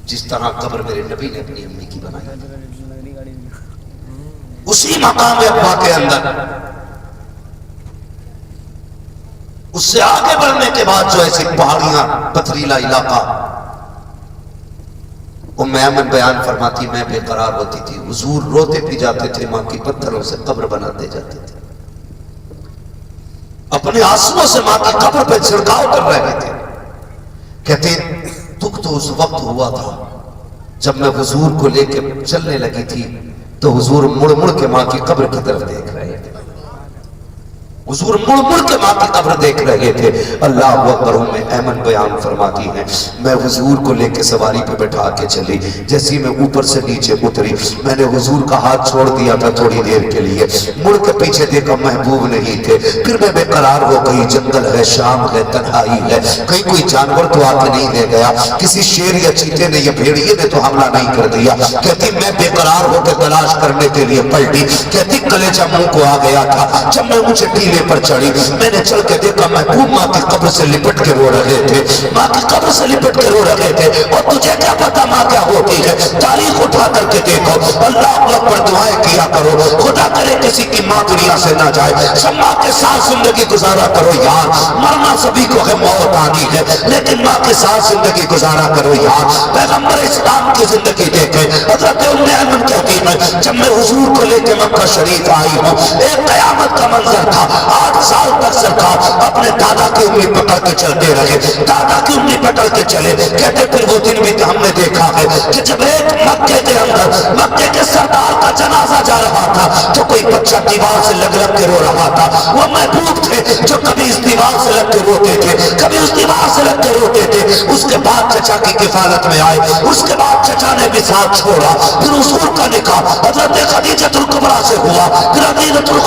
جس طرح قبر میرے نبی نے اپنی امی کی بنائی اسی مقام ابا کے اندر اس سے آگے بڑھنے کے بعد جو ایسی پہاڑیاں پتھریلا علاقہ ام ایمن بیان فرماتی میں بے قرار ہوتی تھی حضور روتے بھی جاتے تھے ماں کی پتھروں سے قبر بناتے جاتے تھے اپنے آنسوؤں سے ماں کی قبر پہ چھڑکاؤ کر رہے تھے کہتے دکھ تو اس وقت ہوا تھا جب میں حضور کو لے کے چلنے لگی تھی تو حضور مڑ مڑ کے ماں کی قبر کی طرف دیکھ رہے تھے حضور مڑ مڑ کے ماں کی قبر دیکھ رہے تھے اللہ اکبر ام ایمن بیان فرماتی ہیں میں حضور کو لے کے سواری پہ بٹھا کے چلی جیسی میں اوپر سے نیچے اتری میں نے حضور کا ہاتھ چھوڑ دیا تھا تھوڑی دیر کے لیے مڑ کے پیچھے دیکھا محبوب نہیں تھے پھر میں بے قرار ہو گئی جنگل ہے شام ہے تنہائی ہے کہیں کوئی جانور تو آ کے نہیں لے گیا کسی شیر یا چیتے نے یا بھیڑیے نے تو حملہ نہیں کر دیا کہتی میں بے قرار ہو کے تلاش کرنے کے لیے پلٹی کہتی کلیجہ منہ کو آ گیا تھا جب میں مجھے ٹیلے پر چڑھی میں نے چل کے دیکھا محبوب ماں کی قبر سے لپٹ کے رو رہے تھے ماں کی قبر سے لپٹ کے رو رہے تھے اور تجھے کیا پتا ماں کیا ہوتی ہے تاریخ اٹھا کر کے دیکھو اللہ اکبر دعائیں کیا کرو خدا کرے کسی کی ماں دنیا سے نہ جائے سب ماں کے ساتھ زندگی گزارا کرو یار مرنا سبھی کو ہے موت آنی ہے لیکن ماں کے ساتھ زندگی گزارا کرو یار پیغمبر اسلام کی زندگی دیکھے حضرت ام ایمن کہتی ہے جب میں حضور کو لے کے مکہ شریف آئی ہوں ایک قیامت کا منظر تھا 8 سال تک سرکار اپنے دادا کی انگلی پکڑ کے چلتے رہے دادا کی انگلی پکڑ کے چلے کہتے پھر وہ دن بھی ہم نے دیکھا ہے کہ جب ایک مکے کے اندر مکے کے سردار کا جنازہ جا رہا تھا تو کوئی بچہ دیوار سے لگ لگ کے رو رہا تھا وہ محبوب تھے جو کبھی اس دیوار سے لگ کے روتے تھے کبھی اس دیوار سے لگ کے روتے تھے اس کے بعد چچا کی کفالت میں آئے اس کے بعد چچا نے بھی ساتھ چھوڑا پھر حضور کا نکاح حضرت خدیجہ الکبریٰ سے ہوا پھر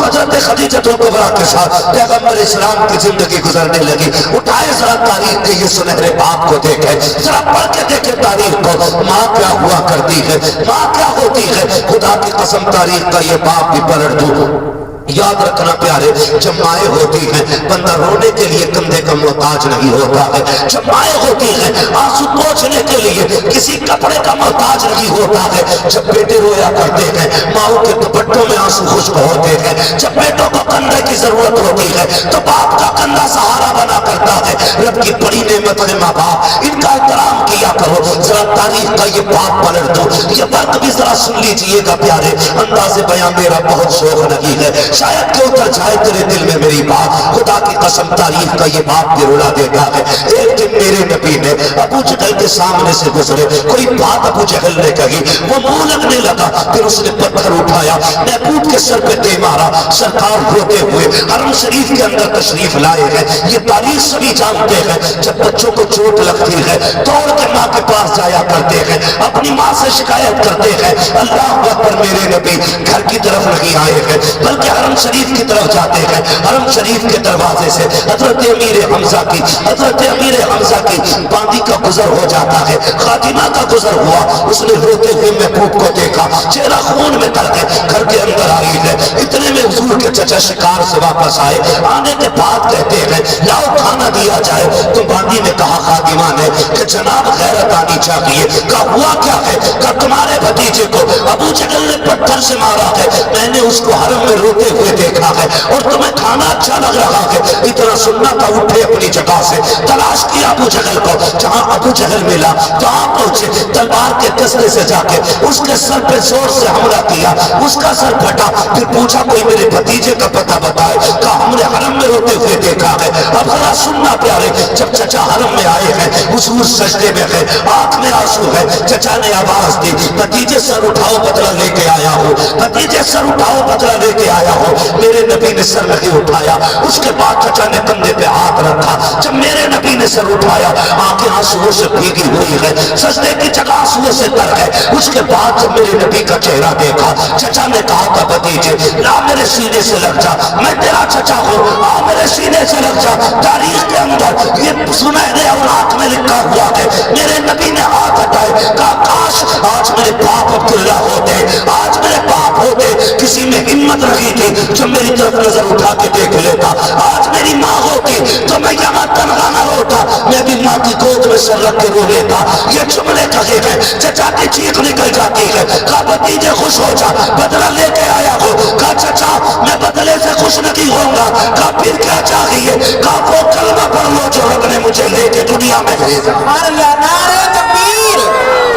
حضرت خدیجہ الکبریٰ کے ساتھ پیغمبر اسلام کی زندگی گزرنے لگی اٹھائے ذرا تاریخ کے یہ سنہرے باپ کو دیکھیں ذرا پڑھ کے دیکھیں تاریخ کو ماں کیا ہوا کرتی ہے ماں کیا ہوتی ہے خدا کی قسم تاریخ کا یہ باپ بھی پلٹ دو یاد رکھنا پیارے جب مائیں ہوتی ہیں بندہ رونے کے لیے کندھے کا محتاج نہیں ہوتا ہے جب مائیں ہوتی ہیں آنسو پوچھنے کے لیے کسی کپڑے کا محتاج نہیں ہوتا ہے جب بیٹے رویا کرتے ہیں ماؤں کے دوپٹوں میں آنسو خشک ہوتے ہیں جب بیٹوں کو کندھے کی ضرورت ہوتی ہے تو باپ کا کندھا سہارا بنا کرتا ہے رب کی بڑی نعمت ہے ماں باپ ان کا احترام کیا کرو ذرا تاریخ کا یہ باپ پلٹ دو یہ وقت بھی ذرا سن لیجئے گا پیارے انداز بیان میرا بہت شوق نہیں ہے شاید کہ اتر جائے تیرے دل میں میری بات خدا کی قسم تاریخ کا یہ باپ بھی رلا دیتا ہے ایک دن میرے نبی نے ابو جہل کے سامنے سے گزرے کوئی بات ابو جہل نے کہی وہ منہ لگنے لگا پھر اس نے پتھر اٹھایا محبوب کے سر پہ دے مارا سرکار روتے ہوئے حرم شریف کے اندر تشریف لائے ہیں یہ تاریخ سبھی جانتے ہیں جب بچوں کو چوٹ لگتی ہے دوڑ کے ماں کے پاس جایا کرتے ہیں اپنی ماں سے شکایت کرتے ہیں اللہ اکبر میرے نبی گھر کی طرف نہیں آئے ہیں بلکہ حرم شریف کی طرف جاتے ہیں حرم شریف کے دروازے سے حضرت امیر حمزہ کی باندی کا گزر ہو جاتا ہے خاتمہ کا گزر ہوا اس نے روتے ہوئے محبوب کو دیکھا چہرہ خون میں تر کے گھر کے اندر آئی ہے اتنے میں حضور کے چچا شکار سے واپس آئے آنے کے بعد کہتے ہیں لاؤ کھانا دیا جائے تو باندی نے کہا خاتمہ نے کہ جناب غیرت آنی چاہیے کہا ہوا کیا ہے کہ تمہارے بھتیجے کو ابو جہل نے پتھر سے مارا ہے میں نے اس کو حرم میں روتے ہوئے دیکھا ہے اور تمہیں کھانا اچھا لگ رہا ہے اتنا سننا تھا اٹھے اپنی جگہ سے تلاش کیا ابو جہل کو جہاں ابو جہل ملا جہاں پہنچے تلوار کے کسرے سے جا کے اس کے سر پہ زور سے حملہ کیا اس کا سر پھٹا پھر پوچھا کوئی میرے بھتیجے کا پتہ بتائے کہا ہم نے حرم میں روتے ہوئے دیکھا ہے اب ذرا سننا پیارے جب چچا حرم میں آئے ہیں حضور سجدے میں ہے آنکھ میں آنسو ہے چچا نے آواز دی بھتیجے سر اٹھاؤ بدلہ لے کے آیا ہوں بھتیجے سر اٹھاؤ بدلہ لے کے آیا ہوں میرے نبی نے سر نہیں اٹھایا اس کے بعد چچا نے کندھے پہ ہاتھ رکھا جب میرے نبی نے سر اٹھایا آنکھیں آنسوؤں سے بھیگی ہوئی ہے سجدے کی جگہ آنسوؤں سے تر ہے اس کے بعد جب میرے نبی کا چہرہ دیکھا چچا نے کہا تھا بھتیجے لا میرے سینے سے لگ جا میں تیرا چچا ہوں آ میرے سینے سے لگ جا تاریخ کے اندر یہ سنہرے اوراق میں لکھا ہوا ہے میرے نبی نے ہاتھ ہٹائے کہا کاش آج میرے باپ عبداللہ ہوتے آج میرے باپ ہوتے کسی میں ہمت رکھی تھی جو میری طرف نظر اٹھا کے دیکھ لیتا آج میری ماں ہوتی تو میں یہاں تنہا نہ روتا میں بھی ماں کی گود میں سر رکھ کے رو لیتا یہ جملے کہے ہیں چچا کی چیخ نکل جاتی ہے. کہا بھتیجے خوش ہو جا, بدلہ لے کے آیا ہو. کہا چچا میں بدلے سے خوش نہیں ہوں گا. کہا پھر کیا چاہیے؟ کہا وہ کلمہ پڑھ لو جو رب نے مجھے لے کے دنیا میں بھیجا. نعرہ تکبیر,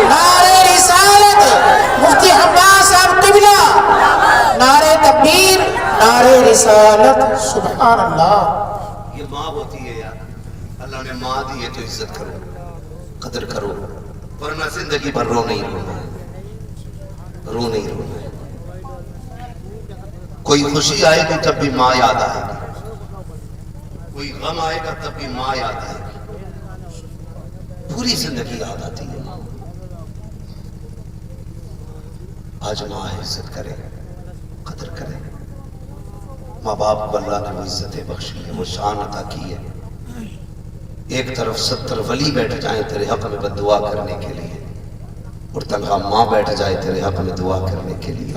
نعرہ رسالت, مفتی عباس صاحب قبلہ, نعرہ تکبیر, نعرہ رسالت. سبحان اللہ. یہ ماں ہوتی ہے یار, اللہ نے ماں دی ہے تو عزت کرو, قدر کرو, ورنہ زندگی بھر رو نہیں رونا ہے, رو نہیں رونا ہے. کوئی خوشی آئے گی تب بھی ماں یاد آئے گی, کوئی غم آئے گا تب بھی ماں یاد آئے گی, پوری زندگی یاد آتی ہے ماں. آج ماں عزت کرے, قدر کرے. ماں باپ کو اللہ نے وہ عزتیں بخشی ہے, وہ شان عطا کی ہے. ایک طرف 70 ولی بیٹھ جائیں تیرے حق میں بد دعا کرنے کے لیے, اور تنہا ماں بیٹھ جائے تیرے حق میں دعا کرنے کے لیے.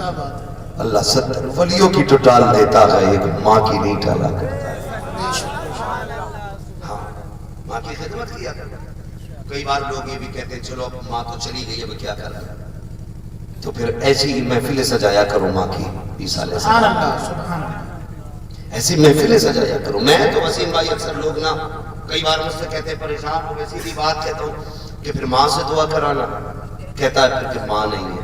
اللہ 70 ولیوں کی تو ٹال دیتا ہے, ایک ماں کی نہیں ٹالا کرتا ہے. ہاں, ماں کی خدمت کیا کرتا. کئی بار لوگ یہ بھی کہتے ہیں چلو اب ماں تو چلی گئی, اب کیا کرنا, تو پھر ایسی ہی محفلیں سجایا کرو ماں کی 20 سال سبحان اللہ, سبحان اللہ. ایسی محفلیں سجایا کرو. میں تو وسیم بھائی اکثر لوگ نا کئی بار مجھ سے کہتے ہیں پریشان ہو, میں سیدھی بات کہتا ہوں کہ پھر ماں سے دعا کرانا. کہتا ہے پھر کہ ماں نہیں ہے.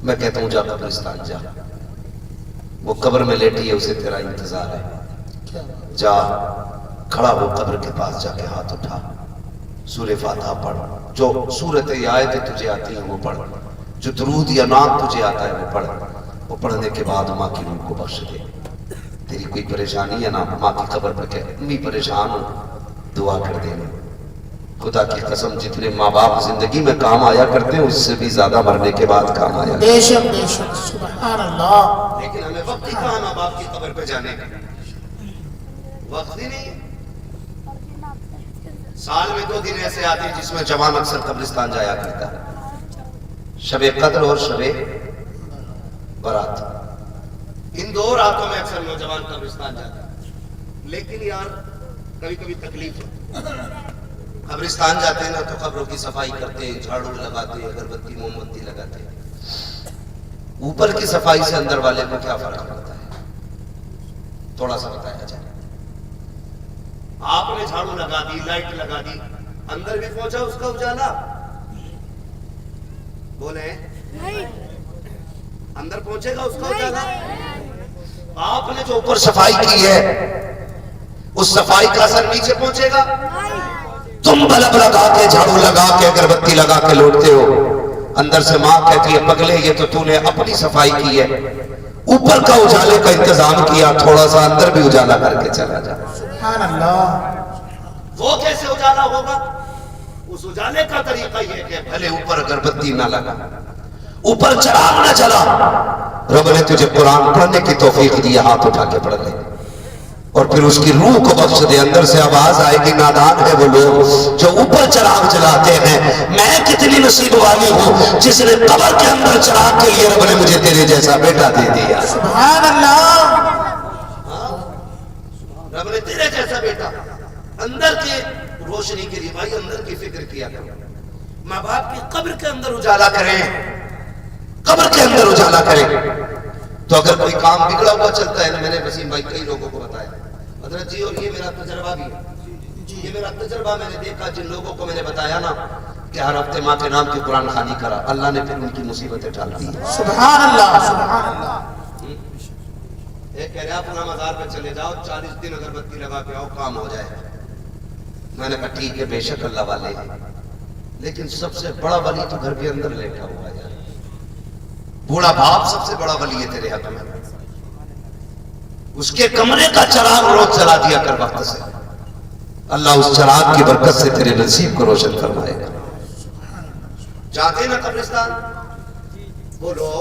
میں کہتا ہوں جا قبرستان جا, وہ قبر میں لیٹی ہے, اسے تیرا انتظار ہے. جا کھڑا ہو قبر کے پاس, جا کے ہاتھ اٹھا, سورہ فاتحہ پڑھ, جو سورتیں یا آیتیں تجھے آتی ہیں وہ پڑھ, جو درود یا نعت تجھے آتا ہے وہ پڑھ. وہ پڑھنے کے بعد ماں کی روح کو بخش دے. تیری کوئی پریشانی ہے نا, ماں کی قبر پہ کہ امی پریشان ہو, دعا کر دینا. خدا کی قسم جتنے ماں باپ زندگی میں کام آیا کرتے ہیں اس سے بھی زیادہ مرنے کے بعد کام آیا. بے شک, بے شک, سبحان اللہ. لیکن ہمیں وقت ہی کہاں ماں باپ کی قبر پہ جانے کا, وقت ہی نہیں. سال میں 2 دن ایسے آتے ہیں جس میں جوان اکثر قبرستان جایا کرتا ہے, شب قدر اور شب برات. ان 2 راتوں میں اکثر نوجوان قبرستان جاتا ہے. لیکن یار کبھی کبھی تکلیف ہوتی ہے. قبرستان جاتے ہیں نا تو قبروں کی صفائی کرتے ہیں, جھاڑو لگاتے ہیں, اگربتی موم بتی لگاتے ہیں. اوپر کی صفائی سے اندر والے کو کیا فرق پڑتا ہے, تھوڑا سا بتایا جائے. آپ نے جھاڑو لگا دی, لائٹ لگا دی, اندر بھی پہنچا اس کا اجالا, بولے اندر پہنچے گا اس کا اجالا. آپ نے جو اوپر صفائی کی ہے اس صفائی کا اثر نیچے پہنچے گا. تم بلب لگا کے, جھاڑو لگا کے, اگربتی لگا کے لوٹتے ہو, اندر سے ماں کہتی ہے پگلے یہ تو نے اپنی صفائی کی ہے, اوپر کا اجالے کا انتظام کیا, تھوڑا سا اندر بھی اجالا کر کے چلا جا. سبحان اللہ. وہ کیسے اجالا ہوگا؟ اس اجالے کا طریقہ یہ کہ بھلے اوپر اگربتی نہ لگا, اوپر چراغ نہ چلا, رب نے تجھے قرآن پڑھنے کی توفیق دی, ہاتھ اٹھا کے پڑھ لے, اور پھر اس کی روح کو بخش دے. اندر سے آواز آئے گی نادان ہے وہ لوگ جو اوپر چراغ جلاتے ہیں, میں کتنی نصیب والی ہوں جس نے قبر کے اندر چراغ کے لیے رب نے مجھے تیرے جیسا بیٹا دے دیا. سبحان اللہ. رب نے تیرے جیسا بیٹا. اندر کی روشنی کے لیے بھائی اندر کی فکر کیا کرو. ماں باپ کی قبر کے اندر اجالا کریں, قبر کے اندر اجالا کریں. تو اگر کوئی کام بگڑا ہوا چلتا ہے نا, میں نے وسیم بھائی کئی لوگوں کو بتایا حضرت جی, اور یہ میرا تجربہ بھی ہے, یہ میرا تجربہ میں نے دیکھا, جن لوگوں کو میں نے بتایا نا کہ ہر ہفتے ماں کے نام کی قرآن خوانی کرا, اللہ نے پھر ان کی مصیبتیں ٹال دی. سبحان اللہ, سبحان اللہ. ایک کہہ رہا اپنا مزار پہ چلے جاؤ, 40 دن اگربتی لگا کے آؤ, کام ہو جائے. میں نے کہا ٹھیک ہے, بے شک اللہ والے ہیں, لیکن سب سے بڑا ولی تو گھر کے اندر لیٹا ہوا ہے. بوڑھا باپ سب سے بڑا ولی ہے تیرے حق میں. اس کے کمرے کا چراغ روز جلا دیا کر وقت سے, اللہ اس چراغ کی برکت سے تیرے نصیب کو روشن فرمائے گا. جاتے نا قبرستان بولو,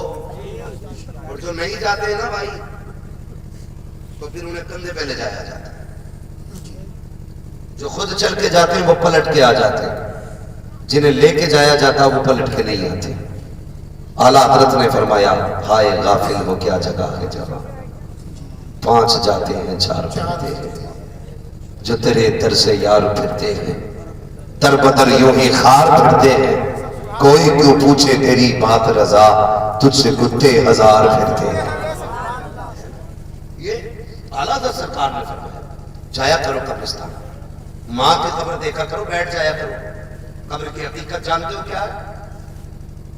اور جو نہیں جاتے ہیں نا بھائی تو پھر انہیں کندھے پہ لے جایا جاتا ہے. جو خود چل کے جاتے ہیں وہ پلٹ کے آ جاتے ہیں, جنہیں لے کے جایا جاتا وہ پلٹ کے نہیں آتے. اعلیٰ حضرت نے فرمایا ہائے غافل ہو کیا جگہ ہے جہاں 5 جاتے ہیں 4 پھرتے ہیں, جو تیرے در سے یار پھرتے ہیں, در بدر یوں ہی خار پھرتے ہیں, کوئی کیوں پوچھے تیری بات رضا، تجھ سے کتے ہزار پھرتے ہیں۔ یہ اعلیٰ حضرت سرکار نے فرمایا جایا کرو قبرستان، ماں کی قبر دیکھا کرو، بیٹھ جایا کرو۔ قبر کی حقیقت جانتے ہو کیا ہے؟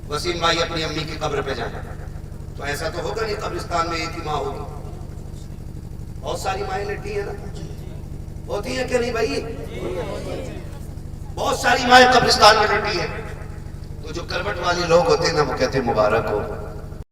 وسیم بھائی اپنی امی کی قبر پہ جائیں تو ایسا تو ہوگا نہیں قبرستان میں ایک ہی ماں ہوگی، بہت ساری مائیں لٹی ہیں نا، ہوتی ہیں کہ نہیں بھائی؟ بہت ساری مائیں قبرستان میں لٹی ہیں، تو جو کروٹ والی لوگ ہوتے ہیں نا وہ کہتے ہیں مبارک ہو